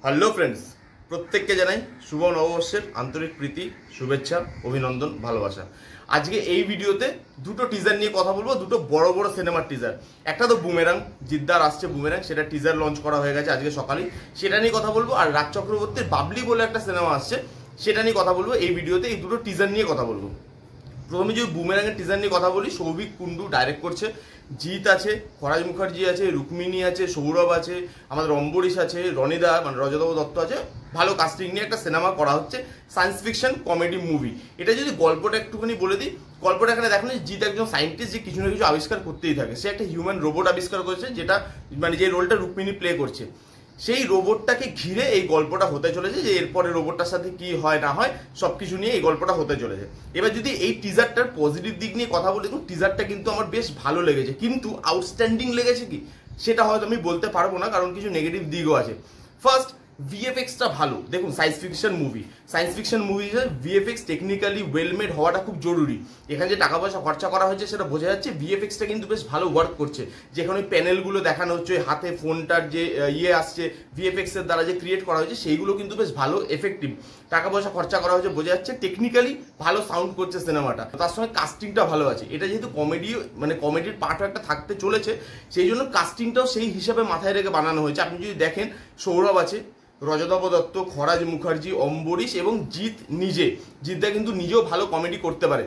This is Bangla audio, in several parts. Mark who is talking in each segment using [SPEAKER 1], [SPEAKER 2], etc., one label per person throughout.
[SPEAKER 1] হ্যালো ফ্রেন্ডস, প্রত্যেককে জানাই শুভ নববর্ষের আন্তরিক প্রীতি, শুভেচ্ছা, অভিনন্দন, ভালোবাসা। আজকে এই ভিডিওতে দুটো টিজার নিয়ে কথা বলবো, দুটো বড় বড় সিনেমার টিজার। একটা তো বুমেরাং, জিদ্দার আসছে বুমেরাং, সেটা টিজার লঞ্চ করা হয়ে গেছে আজকে সকালেই, সেটা নিয়ে কথা বলবো। আর রাজ চক্রবর্তীর বাবলি বলে একটা সিনেমা আসছে, সেটা নিয়ে কথা বলবো এই ভিডিওতে। এই দুটো টিজার নিয়ে কথা বলবো। প্রথমে যদি বুমেরাংয়ের টিজার নিয়ে কথা বলি, সৌভিক কুন্ডু ডাইরেক্ট করছে, জিৎ আছে, ফরাজ মুখার্জি আছে, রুক্মিণী আছে, সৌরভ আছে, আমাদের অম্বরীশ আছে, রনিদা মানে রজতবাবু দত্ত আছে। ভালো কাস্টিং নিয়ে একটা সিনেমা করা হচ্ছে, সায়েন্স ফিকশন কমেডি মুভি। এটা যদি গল্পটা একটুখানি বলে দিই, গল্পটা এখানে দেখুন, জিৎ একজন সায়েন্টিস্ট যে কিছু না কিছু আবিষ্কার করতেই থাকে। সে একটা হিউম্যান রোবট আবিষ্কার করেছে, যেটা মানে যে রোলটা রুক্মিণী প্লে করছে, সেই রোবটটাকে ঘিরে এই গল্পটা হতে চলেছে। যে এরপরে রোবটটার সাথে কি হয় না হয় সবকিছু নিয়ে এই গল্পটা হতে চলেছে। এবার যদি এই টিজারটার পজিটিভ দিক নিয়ে কথা বলি, দেখুন টিজারটা কিন্তু আমার বেশ ভালো লেগেছে, কিন্তু আউটস্ট্যান্ডিং লেগেছে কি সেটা হয়তো আমি বলতে পারবো না, কারণ কিছু নেগেটিভ দিকও আছে। ফার্স্ট, ভিএফএক্সটা ভালো। দেখুন science fiction movie VFX technically well made হওয়াটা খুব জরুরি। এখানে যে টাকা পয়সা খরচা করা হয়েছে সেটা বোঝা যাচ্ছে। ভিএফএক্সটা কিন্তু বেশ ভালো ওয়ার্ক করছে। যেখানে প্যানেলগুলো দেখানো হচ্ছে, হাতে ফোনটার যে আসছে ভিএফএক্স এর দ্বারা যে ক্রিয়েট করা হয়েছে, সেইগুলো কিন্তু বেশ ভালো এফেক্টিভ। টাকা পয়সা খরচা করা হয়েছে বোঝা যাচ্ছে। টেকনিক্যালি ভালো সাউন্ড করছে সিনেমাটা, তার সঙ্গে কাস্টিংটা ভালো আছে। এটা যেহেতু কমেডি, মানে কমেডির পার্টও একটা থাকতে চলেছে, সেই জন্য কাস্টিংটাও সেই হিসাবে মাথায় রেখে বানানো হয়েছে। আপনি যদি দেখেন, সৌরভ আছে, রজতবাবু দত্ত, ফরাজ মুখার্জি, অম্বরীশ এবং জিৎ নিজে। জিৎদা কিন্তু নিজেও ভালো কমেডি করতে পারে,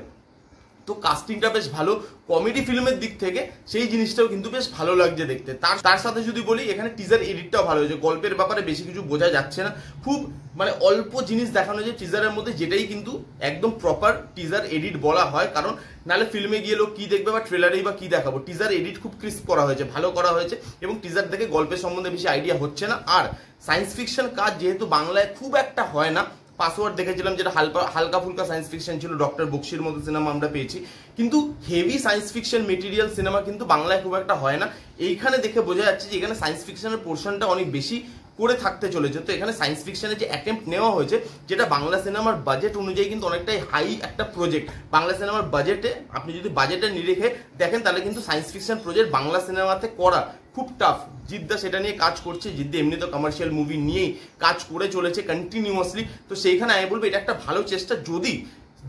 [SPEAKER 1] তো কাস্টিংটা বেশ ভালো। কমেডি ফিল্মের দিক থেকে সেই জিনিসটাও কিন্তু বেশ ভালো লাগছে দেখতে। তার সাথে যদি বলি, এখানে টিজার এডিটটাও ভালো হয়েছে। গল্পের ব্যাপারে বেশি কিছু বোঝা যাচ্ছে না, খুব মানে অল্প জিনিস দেখানো হয়েছে টিজারের মধ্যে, যেটাই কিন্তু একদম প্রপার টিজার এডিট বলা হয়। কারণ নাহলে ফিল্মে গিয়ে লোক কি দেখবে বা ট্রেলারেই বা কি দেখাবো। টিজার এডিট খুব ক্রিস্প করা হয়েছে, ভালো করা হয়েছে, এবং টিজার দেখে গল্পের সম্বন্ধে বেশি আইডিয়া হচ্ছে না। আর সায়েন্স ফিকশন কাজ যেহেতু বাংলায় খুব একটা হয় না, পাসওয়ার্ড দেখেছিলাম যেটা হালকা ফুলকা সায়েন্স ফিকশন ছিল, ডক্টর বক্সির মতো সিনেমা আমরা পেয়েছি, কিন্তু heavy science fiction material cinema কিন্তু বাংলায় খুব একটা হয় না। এইখানে দেখে বোঝা যাচ্ছে যে এখানে সায়েন্স ফিকশনের পোর্শনটা অনেক বেশি করে থাকতে চলেছে। তো এখানে সায়েন্স ফিকশনের যে অ্যাটেম্প্ট নেওয়া হয়েছে, যেটা বাংলা সিনেমার বাজেট অনুযায়ী কিন্তু অনেকটাই হাই একটা প্রজেক্ট। বাংলা সিনেমার বাজেটে আপনি যদি বাজেটে নিরেখে দেখেন, তাহলে কিন্তু সায়েন্স ফিকশন প্রজেক্ট বাংলা সিনেমাতে করা খুব টাফ। জিদ্দা সেটা নিয়ে কাজ করছে। জিদ্দা এমনি তো কমার্শিয়াল মুভি নিয়েই কাজ করে চলেছে কন্টিনিউয়াসলি। তো সেইখানে আমি বলবো এটা একটা ভালো চেষ্টা, যদি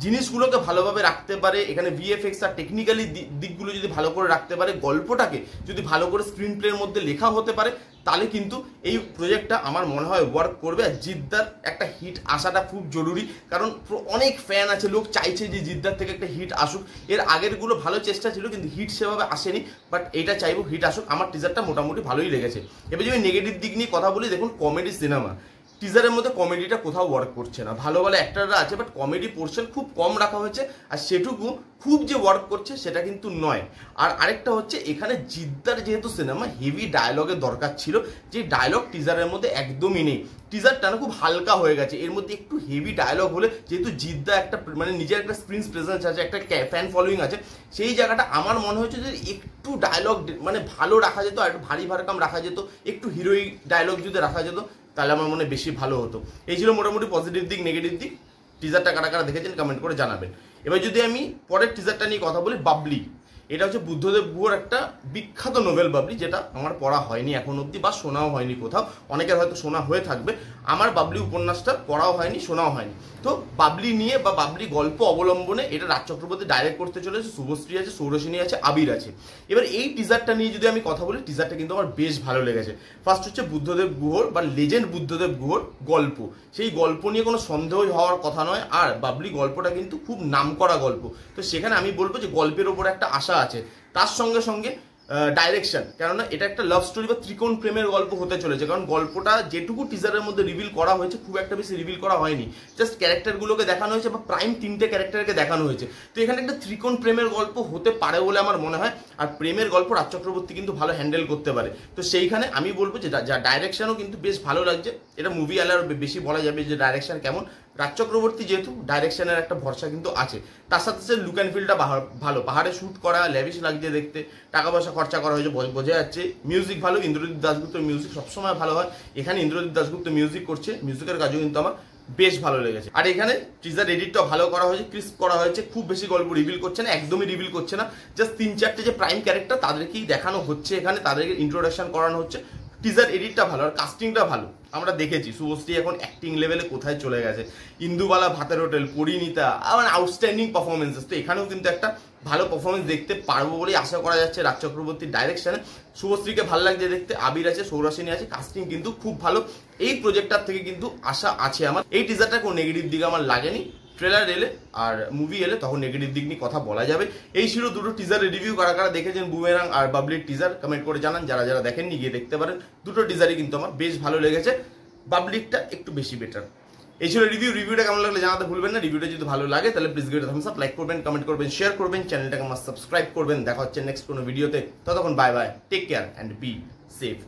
[SPEAKER 1] জিনিসগুলোকে ভালোভাবে রাখতে পারে, এখানে ভিএফএক্স আর টেকনিক্যালি দিকগুলো যদি ভালো করে রাখতে পারে, গল্পটাকে যদি ভালো করে স্ক্রিন প্লের মধ্যে লেখা হতে পারে, তাহলে কিন্তু এই প্রজেক্টটা আমার মনে হয় ওয়ার্ক করবে। আর জিদ্দার একটা হিট আসাটা খুব জরুরি, কারণ অনেক ফ্যান আছে, লোক চাইছে যে জিদ্দার থেকে একটা হিট আসুক। এর আগেরগুলো ভালো চেষ্টা ছিল, কিন্তু হিট সেভাবে আসেনি, বাট এটা চাইবো হিট আসুক। আমার টিজারটা মোটামুটি ভালোই লেগেছে। এবার যদি নেগেটিভ দিক নিয়ে কথা বলি, দেখুন কমেডি সিনেমা, টিজারের মধ্যে কমেডিটা কোথাও ওয়ার্ক করছে না। ভালো ভালো অ্যাক্টররা আছে, বাট কমেডি পোর্শন খুব কম রাখা হয়েছে, আর সেটুকু খুব যে ওয়ার্ক করছে সেটা কিন্তু নয়। আর আরেকটা হচ্ছে, এখানে জিদ্দার যেহেতু সিনেমা, হেভি ডায়লগের দরকার ছিল, যে ডায়লগ টিজারের মধ্যে একদমই নেই। টিজারটা না খুব হালকা হয়ে গেছে, এর মধ্যে একটু হেভি ডায়লগ হলে, যেহেতু জিদ্দা একটা মানে নিজের একটা স্ক্রিন প্রেজেন্স আছে, একটা ফ্যান ফলোয়িং আছে, সেই জায়গাটা আমার মনে হচ্ছে যে একটু ডায়লগ মানে ভালো রাখা যেত, আর একটু ভারী ভারকাম রাখা যেত, একটু হিরোইক ডায়লগ যদি রাখা যেত, তাহলে আমার মনে বেশি ভালো হতো। এই ছিল মোটামুটি পজিটিভ দিক। নেগেটিভ দিক টিজারটা কারা কারা দেখেছেন কমেন্ট করে জানাবেন। এবার যদি আমি পরের টিজারটা নিয়ে কথা বলি, বাবলি। এটা হচ্ছে বুদ্ধদেব গুহর একটা বিখ্যাত নোভেল বাবলি, যেটা আমার পড়া হয়নি এখন অবধি, বা শোনাও হয়নি কোথাও। অনেকের হয়তো শোনা হয়ে থাকবে, আমার বাবলি উপন্যাসটা পড়াও হয়নি, শোনাও হয়নি। তো বাবলি নিয়ে বা বাবলি গল্প অবলম্বনে এটা রাজ চক্রবর্তী ডাইরেক্ট করতে চলেছে। শুভশ্রী আছে, সৌরসিনী আছে, আবির আছে। এবার এই টিজারটা নিয়ে যদি আমি কথা বলি, টিজারটা কিন্তু আমার বেশ ভালো লেগেছে। ফার্স্ট হচ্ছে বুদ্ধদেব গুহর বা লেজেন্ড বুদ্ধদেব গুহর গল্প, সেই গল্প নিয়ে কোনো সন্দেহ হওয়ার কথা নয়। আর বাবলি গল্পটা কিন্তু খুব নামকরা গল্প, তো সেখানে আমি বলবো যে গল্পের ওপর একটা আশা আছে। তার সঙ্গে সঙ্গে ডাইরেকশন, কেননা এটা একটা লাভ স্টোরি বা ত্রিকোণ প্রেমের গল্প হতে চলেছে। কারণ গল্পটা যেটুকু টিজারের মধ্যে রিভিল করা হয়েছে, খুব একটা বেশি রিভিল করা হয়নি, জাস্ট ক্যারেক্টারগুলোকে দেখানো হয়েছে, বা প্রাইম 3টে ক্যারেক্টারকে দেখানো হয়েছে। তো এখানে একটা ত্রিকোণ প্রেমের গল্প হতে পারে বলে আমার মনে হয়। আর প্রেমের গল্প রাজ চক্রবর্তী কিন্তু ভালো হ্যান্ডেল করতে পারে। তো সেইখানে আমি বলবো যে যা ডাইরেকশনও কিন্তু বেশ ভালো লাগছে। এটা মুভি আলার বেশি বলা যাবে যে ডাইরেকশন কেমন। রাজ চক্রবর্তী যেহেতু, ডাইরেকশনের একটা ভরসা কিন্তু আছে। তার সাথে সাথে লুক অ্যান্ড ফিলটা ভালো, পাহাড়ে শ্যুট করা, ল্যাভিশ লাগছে দেখতে, টাকা পয়সা খরচা করা হয়েছে বোঝা যাচ্ছে। মিউজিক ভালো, ইন্দ্রজিৎ দাশগুপ্তের মিউজিক সবসময় ভালো হয়। এখানে ইন্দ্রজিৎ দাশগুপ্ত মিউজিক করছে, মিউজিকের কাজও কিন্তু আমার বেশ ভালো লেগেছে। আর এখানে টিজার এডিটটা ভালো করা হয়েছে, ক্রিস্প করা হয়েছে, খুব বেশি গল্প রিভিল করছে না, একদমই রিভিল করছে না। জাস্ট 3-4টে যে প্রাইম ক্যারেক্টার তাদেরকেই দেখানো হচ্ছে, এখানে তাদেরকে ইন্ট্রোডাকশন করানো হচ্ছে। টিজার এডিটটা ভালো আর কাস্টিংটা ভালো। আমরা দেখেছি শুভশ্রী এখন অ্যাক্টিং লেভেলে কোথায় চলে গেছে, ইন্দুবালা, ভাতের হোটেল, পরিণীতা, মানে আউটস্ট্যান্ডিং পারফরমেন্সেস। তো এখানেও কিন্তু একটা ভালো পারফরমেন্স দেখতে পারবো বলেই আশা করা যাচ্ছে রাজ চক্রবর্তীর ডাইরেকশনে। শুভশ্রীকে ভালো লাগছে দেখতে, আবির আছে, সৌরাসিনী আছে, কাস্টিং কিন্তু খুব ভালো। এই প্রজেক্টটার থেকে কিন্তু আশা আছে আমার। এই টিজারটা কোনো নেগেটিভ দিকে আমার লাগেনি। ট্রেলার এলে আর মুভি এলে তখন নেগেটিভ দিক নিয়ে কথা বলা যাবে। এই ছিল দুটো টিজারের রিভিউ। কারা কারা দেখেছেন বুমেরাং আর বাবলির টিজার কমেন্ট করে জানান। যারা যারা দেখেননি গিয়ে দেখতে পারেন। দুটো টিজারই কিন্তু আমার বেশ ভালো লেগেছে, বাবলিরটা একটু বেশি বেটার। এই ছিল রিভিউটা কেমন লাগলে জানাতে ভুলবেন না। রিভিউটা যদি ভালো লাগে তাহলে please give it a Thums up, like করবেন, কমেন্ট করবেন, শেয়ার করবেন, চ্যানেলটাকে আমার সাবস্ক্রাইব করবেন। দেখা হচ্ছে নেক্সট কোনো ভিডিওতে। ততক্ষণ bye bye, take care and be safe.